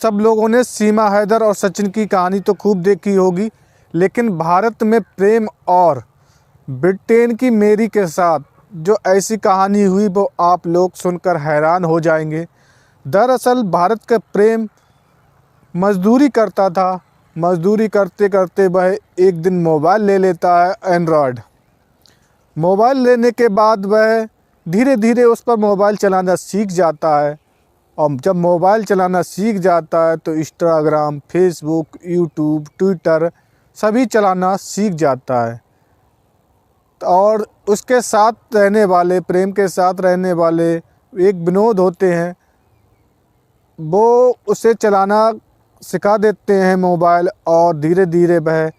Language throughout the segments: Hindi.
सब लोगों ने सीमा हैदर और सचिन की कहानी तो खूब देखी होगी, लेकिन भारत में प्रेम और ब्रिटेन की मेरी के साथ जो ऐसी कहानी हुई वो आप लोग सुनकर हैरान हो जाएंगे। दरअसल भारत का प्रेम मज़दूरी करता था। मज़दूरी करते करते वह एक दिन मोबाइल ले लेता है एंड्रॉयड। मोबाइल लेने के बाद वह धीरे धीरे उस पर मोबाइल चलाना सीख जाता है, और जब मोबाइल चलाना सीख जाता है तो इंस्टाग्राम, फेसबुक, यूट्यूब, ट्विटर सभी चलाना सीख जाता है। और उसके साथ रहने वाले, प्रेम के साथ रहने वाले एक विनोद होते हैं, वो उसे चलाना सिखा देते हैं मोबाइल, और धीरे धीरे वह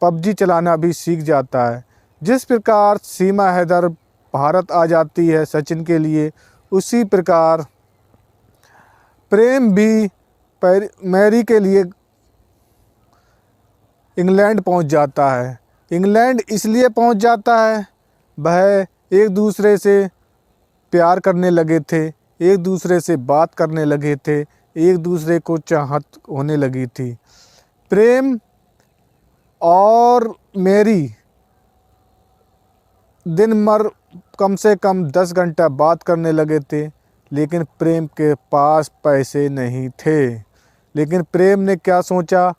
पबजी चलाना भी सीख जाता है। जिस प्रकार सीमा हैदर भारत आ जाती है सचिन के लिए, उसी प्रकार प्रेम भी मैरी के लिए इंग्लैंड पहुंच जाता है। इंग्लैंड इसलिए पहुंच जाता है, वह एक दूसरे से प्यार करने लगे थे, एक दूसरे से बात करने लगे थे, एक दूसरे को चाहत होने लगी थी। प्रेम और मैरी दिन भर कम से कम 10 घंटा बात करने लगे थे, लेकिन प्रेम के पास पैसे नहीं थे। लेकिन प्रेम ने क्या सोचा,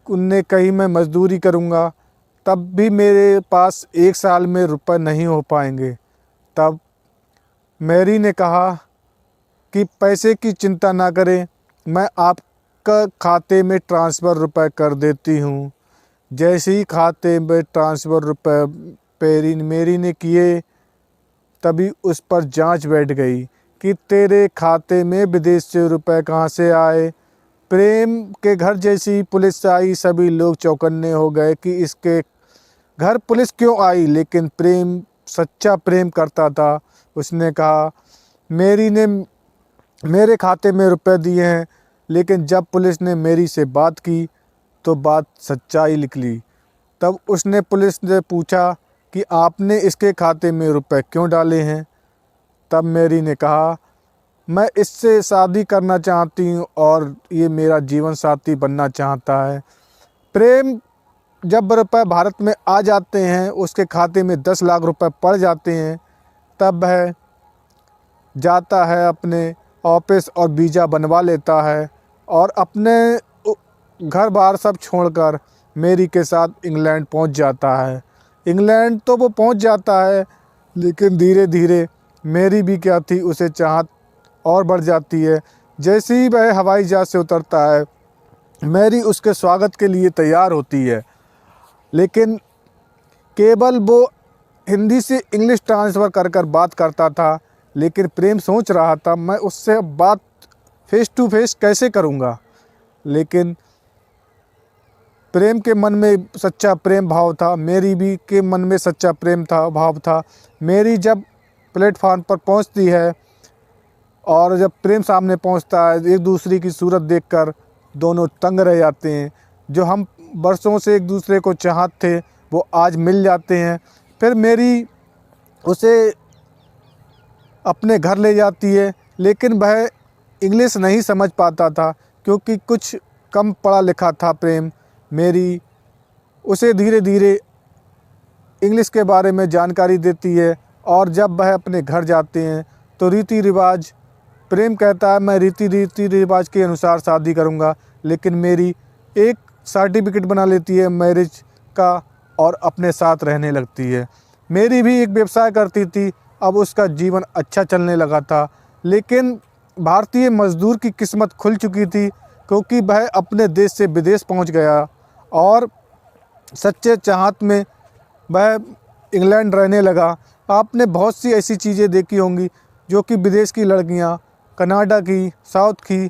उनने कही मैं मज़दूरी करूँगा तब भी मेरे पास 1 साल में रुपए नहीं हो पाएंगे। तब मैरी ने कहा कि पैसे की चिंता ना करें, मैं आपका खाते में ट्रांसफ़र रुपए कर देती हूँ। जैसे ही खाते में ट्रांसफ़र रुपए मैरी ने किए, तभी उस पर जांच बैठ गई कि तेरे खाते में विदेश से रुपए कहाँ से आए। प्रेम के घर जैसी पुलिस आई, सभी लोग चौकन्ने हो गए कि इसके घर पुलिस क्यों आई। लेकिन प्रेम सच्चा प्रेम करता था। उसने कहा मैरी ने मेरे खाते में रुपए दिए हैं। लेकिन जब पुलिस ने मैरी से बात की तो बात सच्चाई निकली। तब उसने पुलिस से पूछा कि आपने इसके खाते में रुपए क्यों डाले हैं। तब मैरी ने कहा मैं इससे शादी करना चाहती हूँ और ये मेरा जीवन साथी बनना चाहता है। प्रेम जब रुपए भारत में आ जाते हैं, उसके खाते में 10 लाख रुपए पड़ जाते हैं, तब वह जाता है अपने ऑफिस और वीज़ा बनवा लेता है और अपने घर बार सब छोड़कर मैरी के साथ इंग्लैंड पहुंच जाता है। इंग्लैंड तो वो पहुंच जाता है, लेकिन धीरे धीरे मैरी भी क्या थी, उसे चाहत और बढ़ जाती है। जैसे ही वह हवाई जहाज़ से उतरता है, मैरी उसके स्वागत के लिए तैयार होती है, लेकिन केवल वो हिंदी से इंग्लिश ट्रांसफ़र कर कर बात करता था। लेकिन प्रेम सोच रहा था मैं उससे बात फेस टू फेस कैसे करूँगा। लेकिन प्रेम के मन में सच्चा प्रेम भाव था, मैरी भी के मन में सच्चा प्रेम था भाव था। मैरी जब प्लेटफार्म पर पहुंचती है और जब प्रेम सामने पहुंचता है, एक दूसरे की सूरत देखकर दोनों तंग रह जाते हैं। जो हम बरसों से एक दूसरे को चाहत थे, वो आज मिल जाते हैं। फिर मैरी उसे अपने घर ले जाती है, लेकिन वह इंग्लिश नहीं समझ पाता था क्योंकि कुछ कम पढ़ा लिखा था प्रेम। मैरी उसे धीरे धीरे इंग्लिश के बारे में जानकारी देती है, और जब वह अपने घर जाते हैं तो रीति रिवाज, प्रेम कहता है मैं रीति रिवाज के अनुसार शादी करूंगा, लेकिन मैरी एक सर्टिफिकेट बना लेती है मैरिज का और अपने साथ रहने लगती है। मैरी भी एक व्यवसाय करती थी, अब उसका जीवन अच्छा चलने लगा था। लेकिन भारतीय मजदूर की किस्मत खुल चुकी थी, क्योंकि वह अपने देश से विदेश पहुंच गया और सच्चे चाहत में वह इंग्लैंड रहने लगा। आपने बहुत सी ऐसी चीज़ें देखी होंगी जो कि विदेश की लड़कियां, कनाडा की, साउथ की,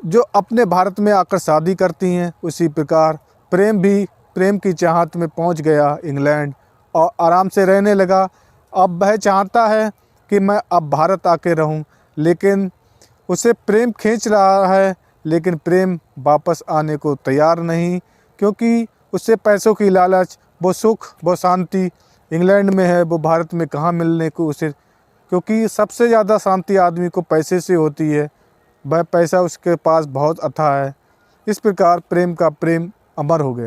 जो अपने भारत में आकर शादी करती हैं। उसी प्रकार प्रेम भी प्रेम की चाहत में पहुंच गया इंग्लैंड और आराम से रहने लगा। अब वह चाहता है कि मैं अब भारत आके रहूं, लेकिन उसे प्रेम खींच रहा है, लेकिन प्रेम वापस आने को तैयार नहीं, क्योंकि उससे पैसों की लालच, वो सुख, वो शांति इंग्लैंड में है, वो भारत में कहाँ मिलने को उसे, क्योंकि सबसे ज़्यादा शांति आदमी को पैसे से होती है। वह पैसा उसके पास बहुत अथाह है। इस प्रकार प्रेम का प्रेम अमर हो गया।